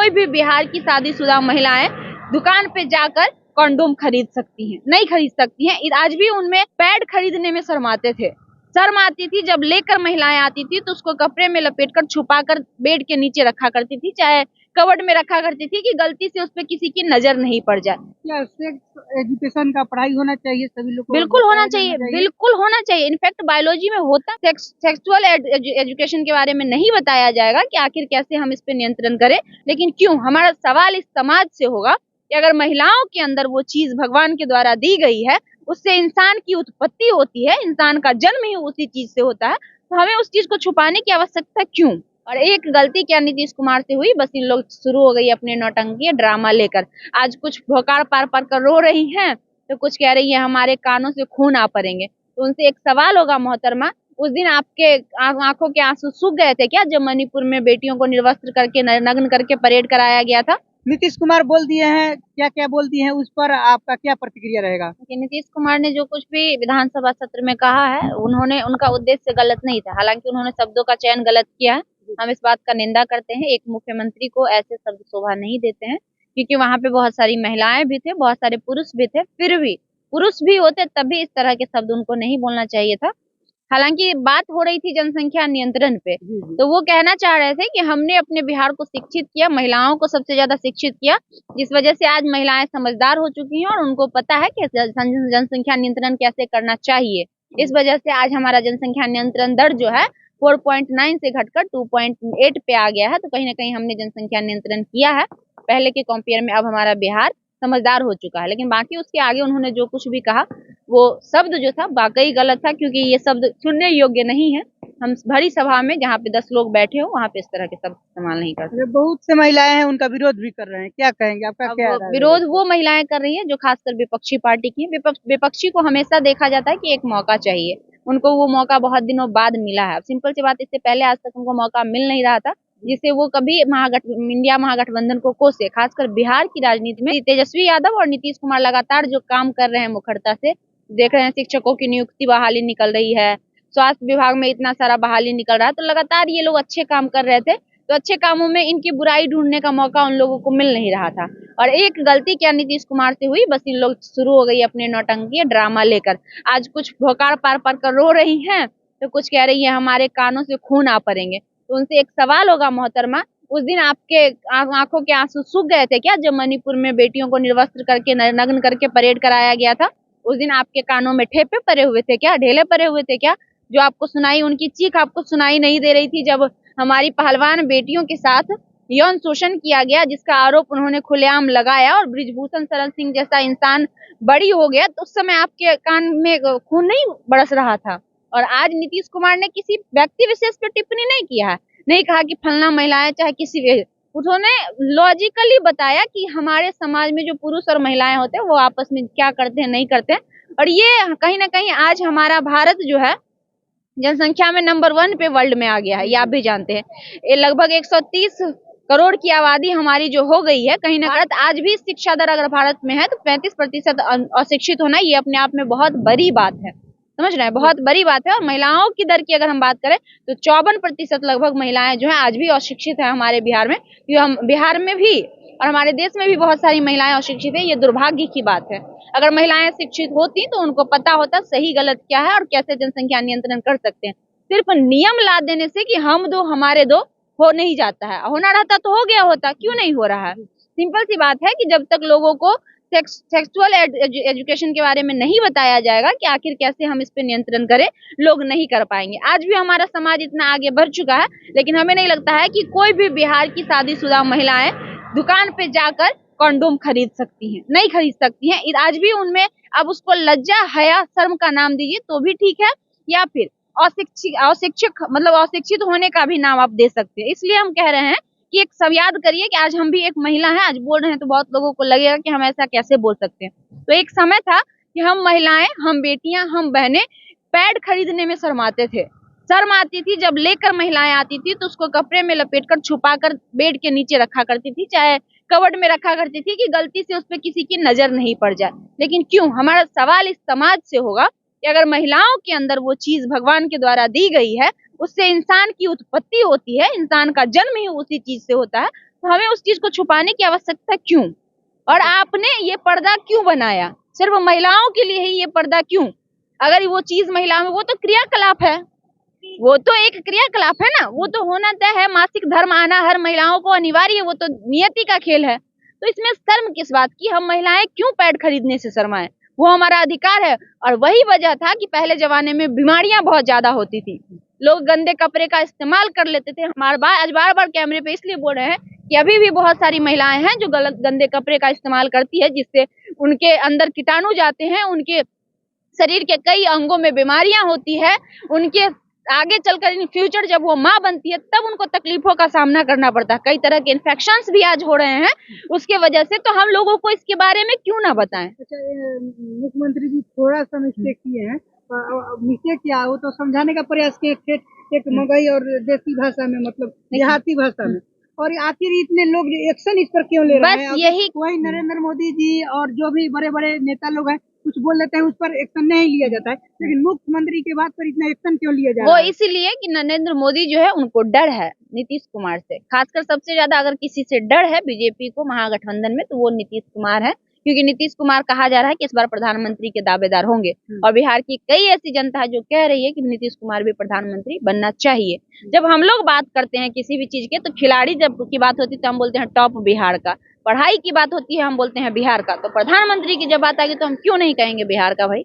कोई भी बिहार की शादीशुदा महिलाएं दुकान पे जाकर कंडोम खरीद सकती हैं, नहीं खरीद सकती हैं। आज भी उनमें पैड खरीदने में शर्माते थे, शर्म आती थी। जब लेकर महिलाएं आती थी तो उसको कपड़े में लपेटकर छुपाकर बेड के नीचे रखा करती थी, चाहे कबर्ड में रखा करती थी कि गलती से उस पर किसी की नजर नहीं पड़ जाए। क्या सेक्स एजुकेशन का पढ़ाई होना चाहिए सभी लोग को? बिल्कुल होना चाहिए, बिल्कुल होना चाहिए। इनफैक्ट बायोलॉजी में होता है। सेक्सुअल एजुकेशन के बारे में नहीं बताया जाएगा कि आखिर कैसे हम इस पे नियंत्रण करें, लेकिन क्यों? हमारा सवाल इस समाज से होगा कि अगर महिलाओं के अंदर वो चीज भगवान के द्वारा दी गई है, उससे इंसान की उत्पत्ति होती है, इंसान का जन्म ही उसी चीज से होता है, तो हमें उस चीज को छुपाने की आवश्यकता क्यों? और एक गलती क्या नीतीश कुमार से हुई, बस इन लोग शुरू हो गई अपने नौटंकी ड्रामा लेकर। आज कुछ भोकाड़ पार पार कर रो रही हैं, तो कुछ कह रही है हमारे कानों से खून आ पड़ेंगे। तो उनसे एक सवाल होगा मोहतरमा, उस दिन आपके आंखों के आंसू सूख गए थे क्या जब मणिपुर में बेटियों को निर्वस्त्र करके नग्न करके परेड कराया गया था? नीतीश कुमार बोल दिए हैं, क्या क्या बोल दिए हैं, उस पर आपका क्या प्रतिक्रिया रहेगा? नीतीश कुमार ने जो कुछ भी विधानसभा सत्र में कहा है, उनका उद्देश्य गलत नहीं था। हालांकि उन्होंने शब्दों का चयन गलत किया है, हम इस बात का निंदा करते हैं। एक मुख्यमंत्री को ऐसे शब्द शोभा नहीं देते हैं, क्योंकि वहाँ पे बहुत सारी महिलाएं भी थे, बहुत सारे पुरुष भी थे। फिर भी पुरुष भी होते तब भी इस तरह के शब्द उनको नहीं बोलना चाहिए था। हालांकि बात हो रही थी जनसंख्या नियंत्रण पे, तो वो कहना चाह रहे थे कि हमने अपने बिहार को शिक्षित किया, महिलाओं को सबसे ज्यादा शिक्षित किया, जिस वजह से आज महिलाएं समझदार हो चुकी हैं और उनको पता है कि जनसंख्या नियंत्रण कैसे करना चाहिए। इस वजह से आज हमारा जनसंख्या नियंत्रण दर जो है 4.9 से घटकर 2.8 पे आ गया है। तो कहीं ना कहीं हमने जनसंख्या नियंत्रण किया है पहले के कंपेयर में। अब हमारा बिहार समझदार हो चुका है। लेकिन बाकी उसके आगे उन्होंने जो कुछ भी कहा, वो शब्द जो था वाकई गलत था, क्योंकि ये शब्द सुनने योग्य नहीं है। हम भरी सभा में जहाँ पे 10 लोग बैठे हो, वहाँ पे इस तरह के शब्द इस्तेमाल नहीं करते। बहुत से महिलाएं हैं, उनका विरोध भी कर रहे हैं, क्या कहेंगे? आपका क्या विरोध वो महिलाएं कर रही है जो खासकर विपक्षी पार्टी की। विपक्षी को हमेशा देखा जाता है कि एक मौका चाहिए, उनको वो मौका बहुत दिनों बाद मिला है। सिंपल सी बात, इससे पहले आज तक उनको मौका मिल नहीं रहा था, जिससे वो कभी इंडिया महागठबंधन को कोसे। खासकर बिहार की राजनीति में तेजस्वी यादव और नीतीश कुमार लगातार जो काम कर रहे हैं मुखरता से, देख रहे हैं शिक्षकों की नियुक्ति बहाली निकल रही है, स्वास्थ्य विभाग में इतना सारा बहाली निकल रहा है, तो लगातार ये लोग अच्छे काम कर रहे थे। तो अच्छे कामों में इनकी बुराई ढूंढने का मौका उन लोगों को मिल नहीं रहा था। और एक गलती क्या नीतीश कुमार से हुई, बस इन लोग शुरू हो गई अपने नौटंकी ड्रामा लेकर। आज कुछ भोकाड़ पार पार कर रो रही हैं, तो कुछ कह रही है हमारे कानों से खून आ पड़ेंगे। तो उनसे एक सवाल होगा मोहतरमा, उस दिन आपके आंखों के आंसू सूख गए थे क्या जब मणिपुर में बेटियों को निर्वस्त्र करके नग्न करके परेड कराया गया था? उस दिन आपके कानों में ठेपे पड़े हुए थे क्या, ढेले पड़े हुए थे क्या? जो आपको सुनाई, उनकी चीख आपको सुनाई नहीं दे रही थी जब हमारी पहलवान बेटियों के साथ यौन शोषण किया गया, जिसका आरोप उन्होंने खुलेआम लगाया और बृजभूषण शरण सिंह जैसा इंसान बड़ी हो गया, तो उस समय आपके कान में खून नहीं बरस रहा था? और आज नीतीश कुमार ने किसी व्यक्ति विशेष पर टिप्पणी नहीं किया है, नहीं कहा कि फलना महिला है चाहे किसी भी, उन्होंने लॉजिकली बताया कि हमारे समाज में जो पुरुष और महिलाएं होते हैं वो आपस में क्या करते हैं, नहीं करते हैं। और ये कहीं ना कहीं आज हमारा भारत जो है जनसंख्या में नंबर 1 पे वर्ल्ड में आ गया है, ये आप भी जानते हैं। ये लगभग 130 करोड़ की आबादी हमारी जो हो गई है, कहीं ना भारत आज भी शिक्षा दर अगर भारत में है तो 35% अशिक्षित होना, ये अपने आप में बहुत बड़ी बात है, समझ रहे हैं, बहुत बड़ी बात है। और महिलाओं की दर की अगर हम बात करें तो 54% लगभग महिलाएं जो है आज भी अशिक्षित है हमारे बिहार में। ये हम बिहार में भी और हमारे देश में भी बहुत सारी महिलाएं अशिक्षित है, ये दुर्भाग्य की बात है। अगर महिलाएं शिक्षित होती तो उनको पता होता सही गलत क्या है और कैसे जनसंख्या नियंत्रण कर सकते हैं। सिर्फ नियम ला देने से कि हम दो हमारे दो हो नहीं जाता है, होना रहता तो हो गया होता, क्यों नहीं हो रहा है? सिंपल सी बात है कि जब तक लोगों को सेक्सुअल एजुकेशन के बारे में नहीं बताया जाएगा कि आखिर कैसे हम इस पे नियंत्रण करें, लोग नहीं कर पाएंगे। आज भी हमारा समाज इतना आगे बढ़ चुका है, लेकिन हमें नहीं लगता है कि कोई भी बिहार की शादीशुदा महिलाएं दुकान पे जाकर कंडोम खरीद सकती हैं, नहीं खरीद सकती हैं। आज भी उनमें, अब उसको लज्जा हया शर्म का नाम दीजिए तो भी ठीक है, या फिर अशिक्षित होने का भी नाम आप दे सकते हैं। इसलिए हम कह रहे हैं कि एक सब याद करिए कि आज हम भी एक महिला है, आज बोल रहे हैं तो बहुत लोगों को लगेगा कि हम ऐसा कैसे बोल सकते हैं। तो एक समय था कि हम महिलाएं, हम बेटियां, हम बहनें पैड खरीदने में शर्माते थे, शर्म आती थी। जब लेकर महिलाएं आती थी तो उसको कपड़े में लपेटकर छुपाकर बेड के नीचे रखा करती थी, चाहे कबर्ड में रखा करती थी कि गलती से उस पर किसी की नजर नहीं पड़ जाए। लेकिन क्यों? हमारा सवाल इस समाज से होगा कि अगर महिलाओं के अंदर वो चीज भगवान के द्वारा दी गई है, उससे इंसान की उत्पत्ति होती है, इंसान का जन्म ही उसी चीज से होता है, तो हमें उस चीज को छुपाने की आवश्यकता क्यों? और आपने ये पर्दा क्यों बनाया? सिर्फ महिलाओं के लिए ही ये पर्दा क्यों? अगर वो चीज महिलाओं में, वो तो क्रियाकलाप है, वो तो एक क्रियाकलाप है ना, वो तो होना तय है। मासिक धर्म आना हर महिलाओं को अनिवार्य है, वो तो नियति का खेल है। तो इसमें शर्म किस बात की? हम महिलाएं क्यों पैड खरीदने से शर्माएं? वो हमारा अधिकार है। और वही वजह था कि पहले जमाने में बीमारियां बहुत ज्यादा होती थी, लोग गंदे कपड़े का इस्तेमाल कर लेते थे। हमारे आज बार बार कैमरे पे इसलिए बोल रहे हैं कि अभी भी बहुत सारी महिलाएं हैं जो गलत गंदे कपड़े का इस्तेमाल करती है, जिससे उनके अंदर कीटाणु जाते हैं, उनके शरीर के कई अंगों में बीमारियां होती है, उनके आगे चलकर इन फ्यूचर जब वो माँ बनती है तब उनको तकलीफों का सामना करना पड़ता है। कई तरह के इन्फेक्शंस भी आज हो रहे हैं उसके वजह से। तो हम लोगों को इसके बारे में क्यों ना बताएं? अच्छा, मुख्यमंत्री जी थोड़ा सा मिस्टेक किए हैं, मिस्टेक क्या वो तो समझाने का प्रयास किए एक मगही और देसी भाषा में, मतलब देहाती भाषा में। और आखिर इतने लोग एक्शन इस पर क्यों ले रहे हैं? बस यही, वही नरेंद्र मोदी जी और जो भी बड़े बड़े नेता लोग हैं कुछ बोल लेते हैं, उस पर एक्शन नहीं लिया जाता है, लेकिन मुख्यमंत्री के बात पर इतना एक्शन क्यों लिया जा रहा है? वो इसीलिए कि नरेंद्र मोदी जो है उनको डर है नीतीश कुमार से। खासकर सबसे ज्यादा अगर किसी से डर है बीजेपी को महागठबंधन में तो वो नीतीश कुमार है, क्योंकि नीतीश कुमार कहा जा रहा है कि इस बार प्रधानमंत्री के दावेदार होंगे। और बिहार की कई ऐसी जनता है जो कह रही है कि नीतीश कुमार भी प्रधानमंत्री बनना चाहिए। जब हम लोग बात करते हैं किसी भी चीज के, तो खिलाड़ी जब की बात होती है तो हम बोलते हैं टॉप बिहार का, पढ़ाई की बात होती है हम बोलते हैं बिहार का, तो प्रधानमंत्री की जब बात आएगी तो हम क्यों नहीं कहेंगे बिहार का? भाई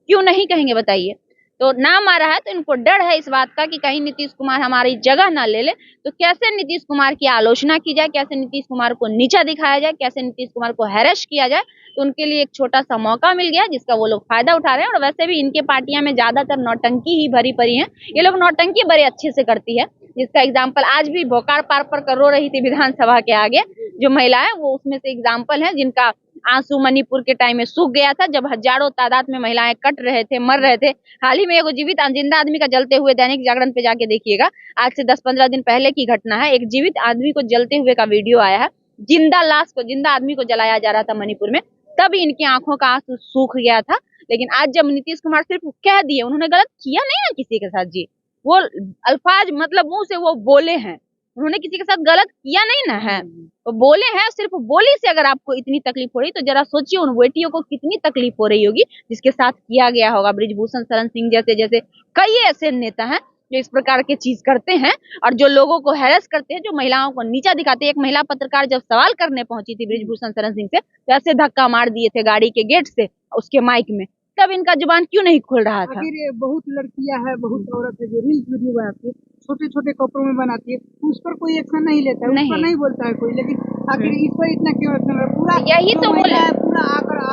क्यों नहीं कहेंगे बताइए? तो नाम आ रहा है तो इनको डर है इस बात का कि कहीं नीतीश कुमार हमारी जगह ना ले ले। तो कैसे नीतीश कुमार की आलोचना की जाए, कैसे नीतीश कुमार को नीचा दिखाया जाए, कैसे नीतीश कुमार को हैरेस किया जाए, तो उनके लिए एक छोटा सा मौका मिल गया जिसका वो लोग फायदा उठा रहे हैं। और वैसे भी इनके पार्टियां में ज्यादातर नौटंकी ही भरी पड़ी है, ये लोग नौटंकी बड़े अच्छे से करती है, जिसका एग्जाम्पल आज भी भोकाड़ पार पर कर रो रही थी विधानसभा के आगे जो महिलाएं, वो उसमें से एग्जाम्पल है जिनका आंसू मणिपुर के टाइम में सूख गया था, जब हजारों तादाद में महिलाएं कट रहे थे, मर रहे थे। हाल ही में एगो जीवित जिंदा आदमी का जलते हुए, दैनिक जागरण पे जाके देखिएगा, आज से 10-15 दिन पहले की घटना है, एक जीवित आदमी को जलते हुए का वीडियो आया है, जिंदा लाश को, जिंदा आदमी को जलाया जा रहा था मणिपुर में, तब इनकी आंखों का आंसू सूख गया था। लेकिन आज जब नीतीश कुमार सिर्फ कह दिए, उन्होंने गलत किया नहीं ना किसी के साथ जी, वो अल्फाज मतलब मुंह से वो बोले हैं, उन्होंने किसी के साथ गलत किया नहीं ना है, तो बोले हैं। सिर्फ बोली से अगर आपको इतनी तकलीफ हो रही तो जरा सोचिए उन बेटियों को कितनी तकलीफ हो रही होगी जिसके साथ किया गया होगा। बृजभूषण शरण सिंह जैसे कई ऐसे नेता हैं जो इस प्रकार के चीज करते हैं और जो लोगों को हैरेस करते हैं, जो महिलाओं को नीचा दिखाते हैं। एक महिला पत्रकार जब सवाल करने पहुंची थी बृजभूषण शरण सिंह से, तो ऐसे धक्का मार दिए थे गाड़ी के गेट से उसके माइक में, तब इनका जुबान क्यों नहीं खुल रहा था? आखिर बहुत लड़कियां है, बहुत औरत है जो रील्स वीडियो बनाती है, छोटे छोटे कपड़ों में बनाती है, उस पर कोई एक्शन नहीं लेता है, उस पर नहीं बोलता है कोई, लेकिन आखिर इस पर इतना क्यों एक्शन? पूरा यही तो बोला है, पूरा आकर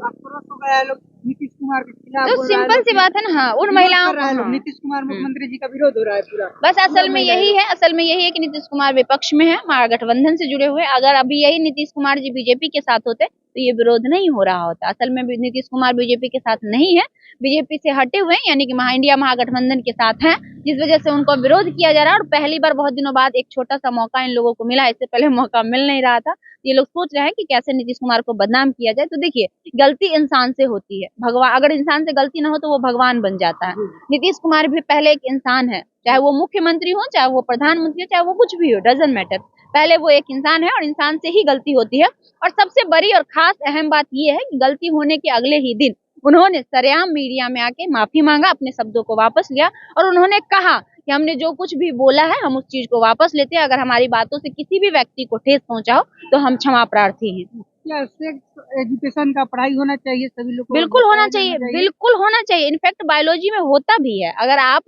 आक्रोश हो गया है लोग नीतीश कुमार के खिलाफ। तो सिंपल सी बात है ना, हाँ, उन महिलाओं को नीतीश कुमार मुख्यमंत्री जी का विरोध हो रहा है पूरा। बस असल में यही है कि नीतीश कुमार विपक्ष में है, महागठबंधन से जुड़े हुए। अगर अभी यही नीतीश कुमार जी बीजेपी के साथ होते तो ये विरोध नहीं हो रहा होता। असल में नीतीश कुमार बीजेपी के साथ नहीं है, बीजेपी से हटे हुए हैं, यानी कि इंडिया महागठबंधन के साथ हैं, जिस वजह से उनको विरोध किया जा रहा है। और पहली बार बहुत दिनों बाद एक छोटा सा मौका इन लोगों को मिला, इससे पहले मौका मिल नहीं रहा था। ये लोग सोच रहे हैं कि कैसे नीतीश कुमार को बदनाम किया जाए। तो देखिए, गलती इंसान से होती है, भगवान, अगर इंसान से गलती ना हो तो वो भगवान बन जाता है। नीतीश कुमार भी पहले एक इंसान है, चाहे वो मुख्यमंत्री हो, चाहे वो प्रधानमंत्री हो, चाहे वो कुछ भी हो, डजंट मैटर, पहले वो एक इंसान है और इंसान से ही गलती होती है। और सबसे बड़ी और खास अहम बात ये है कि गलती होने के अगले ही दिन उन्होंने सरेआम मीडिया में आके माफी मांगा, अपने शब्दों को वापस लिया और उन्होंने कहा कि हमने जो कुछ भी बोला है हम उस चीज को वापस लेते हैं। अगर हमारी बातों से किसी भी व्यक्ति को ठेस पहुंचा हो तो हम क्षमा प्रार्थी हैं। क्या सेक्स एजुकेशन का पढ़ाई होना चाहिए सभी लोग को? बिल्कुल होना चाहिए, बिल्कुल होना चाहिए। इनफैक्ट बायोलॉजी में होता भी है। अगर आप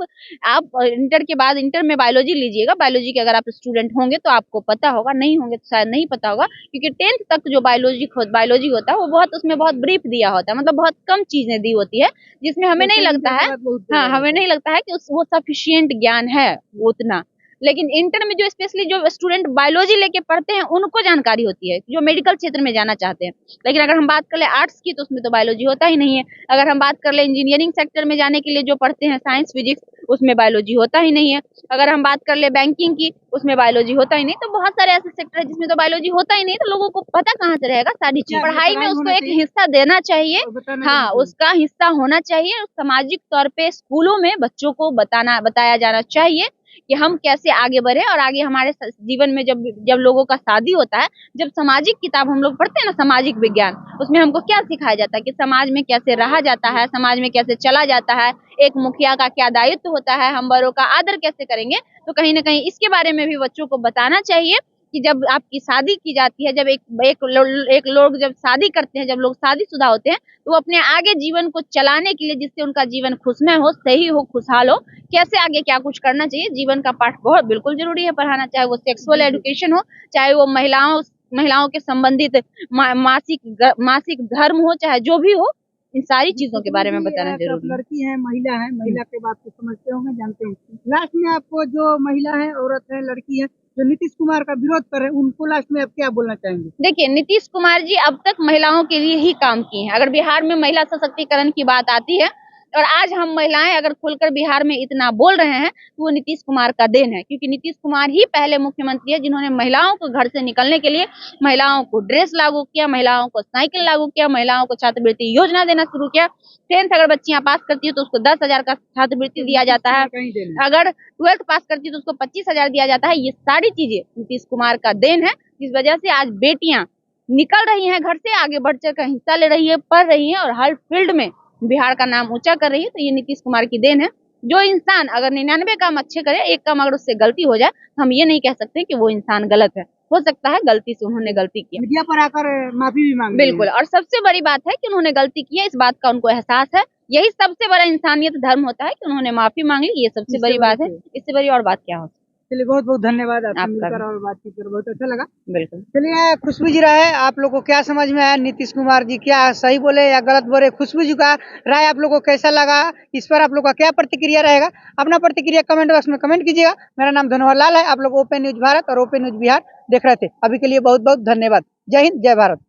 इंटर के बाद, इंटर में बायोलॉजी लीजिएगा, बायोलॉजी के अगर आप स्टूडेंट होंगे तो आपको पता होगा, नहीं होंगे तो शायद नहीं पता होगा, क्योंकि 10th तक जो बायोलॉजी होता है वो बहुत, उसमें बहुत ब्रीफ दिया होता है, मतलब बहुत कम चीजें दी होती है जिसमें हमें नहीं लगता है, हाँ, हमें नहीं लगता है कि वो सफिशिएंट ज्ञान है उतना। लेकिन इंटर में जो स्पेशली जो स्टूडेंट बायोलॉजी लेके पढ़ते हैं उनको जानकारी होती है, जो मेडिकल क्षेत्र में जाना चाहते हैं। लेकिन अगर हम बात कर ले आर्ट्स की तो उसमें तो बायोलॉजी होता ही नहीं है। अगर हम बात कर ले इंजीनियरिंग सेक्टर में जाने के लिए जो पढ़ते हैं साइंस फिजिक्स, उसमें बायोलॉजी होता ही नहीं है। अगर हम बात कर ले बैंकिंग की, उसमें बायोलॉजी होता ही नहीं। तो बहुत सारे ऐसे सेक्टर है जिसमें तो बायोलॉजी होता ही नहीं, तो लोगों को पता कहाँ से रहेगा सारी चीज। पढ़ाई में उसको एक हिस्सा देना चाहिए, हाँ, उसका हिस्सा होना चाहिए। सामाजिक तौर पे स्कूलों में बच्चों को बताया जाना चाहिए कि हम कैसे आगे बढ़े और आगे हमारे जीवन में जब लोगों का शादी होता है, जब सामाजिक किताब हम लोग पढ़ते हैं ना, सामाजिक विज्ञान, उसमें हमको क्या सिखाया जाता है कि समाज में कैसे रहा जाता है, समाज में कैसे चला जाता है, एक मुखिया का क्या दायित्व होता है, हम बड़ों का आदर कैसे करेंगे। तो कहीं ना कहीं इसके बारे में भी बच्चों को बताना चाहिए कि जब आपकी शादी की जाती है, जब एक लोग जब शादी करते हैं, जब लोग शादीशुदा होते हैं, तो वो अपने आगे जीवन को चलाने के लिए, जिससे उनका जीवन खुशमय हो, सही हो, खुशहाल हो, कैसे आगे क्या कुछ करना चाहिए, जीवन का पाठ बहुत बिल्कुल जरूरी है पढ़ाना, चाहे वो सेक्सुअल एजुकेशन हो, चाहे वो महिलाओं के संबंधित मासिक धर्म हो, चाहे जो भी हो, इन सारी चीजों के बारे में बताना जरूरी है। लड़की है, महिला के बात को समझते होंगे, जानते होंगे। लास्ट में आपको जो महिला है, औरत है, लड़की है, जो नीतीश कुमार का विरोध कर रहे हैं, उनको लास्ट में आप क्या बोलना चाहेंगे? देखिए, नीतीश कुमार जी अब तक महिलाओं के लिए ही काम किए हैं। अगर बिहार में महिला सशक्तिकरण की बात आती है और आज हम महिलाएं अगर खुलकर बिहार में इतना बोल रहे हैं, तो वो नीतीश कुमार का देन है, क्योंकि नीतीश कुमार ही पहले मुख्यमंत्री है जिन्होंने महिलाओं को घर से निकलने के लिए महिलाओं को ड्रेस लागू किया, महिलाओं को साइकिल लागू किया, महिलाओं को छात्रवृत्ति योजना देना शुरू किया। 10th अगर बच्चियां पास करती है तो उसको 10,000 का छात्रवृत्ति दिया जाता है, अगर 12th पास करती है तो उसको 25,000 दिया जाता है। ये सारी चीजें नीतीश कुमार का देन है, जिस वजह से आज बेटियां निकल रही हैं घर से, आगे बढ़ चढ़ कर हिस्सा ले रही है, पढ़ रही हैं और हर फील्ड में बिहार का नाम ऊंचा कर रही है। तो ये नीतीश कुमार की देन है। जो इंसान अगर 99 काम अच्छे करे, एक काम अगर उससे गलती हो जाए, तो हम ये नहीं कह सकते कि वो इंसान गलत है। हो सकता है गलती से उन्होंने गलती किया, मीडिया पर आकर माफी भी मांगी। बिल्कुल, और सबसे बड़ी बात है कि उन्होंने गलती की है, इस बात का उनको एहसास है। यही सबसे बड़ा इंसानियत धर्म होता है कि उन्होंने माफी मांग ली, ये सबसे बड़ी बात है। इससे बड़ी और बात क्या हो। चलिए, बहुत बहुत धन्यवाद, आपसे आपका मिलकर और बातचीत कर बहुत अच्छा लगा। बिल्कुल। चलिए, खुशबू जी रहे, आप लोगों को क्या समझ में आया, नीतीश कुमार जी क्या सही बोले या गलत बोले? खुशबू जी का राय आप लोगों को कैसा लगा, इस पर आप लोगों का क्या प्रतिक्रिया रहेगा? अपना प्रतिक्रिया कमेंट बॉक्स में कमेंट कीजिएगा। मेरा नाम धनोहर लाल है, आप लोग ओपन न्यूज भारत और ओपन न्यूज बिहार देख रहे थे। अभी के लिए बहुत बहुत धन्यवाद। जय हिंद, जय भारत।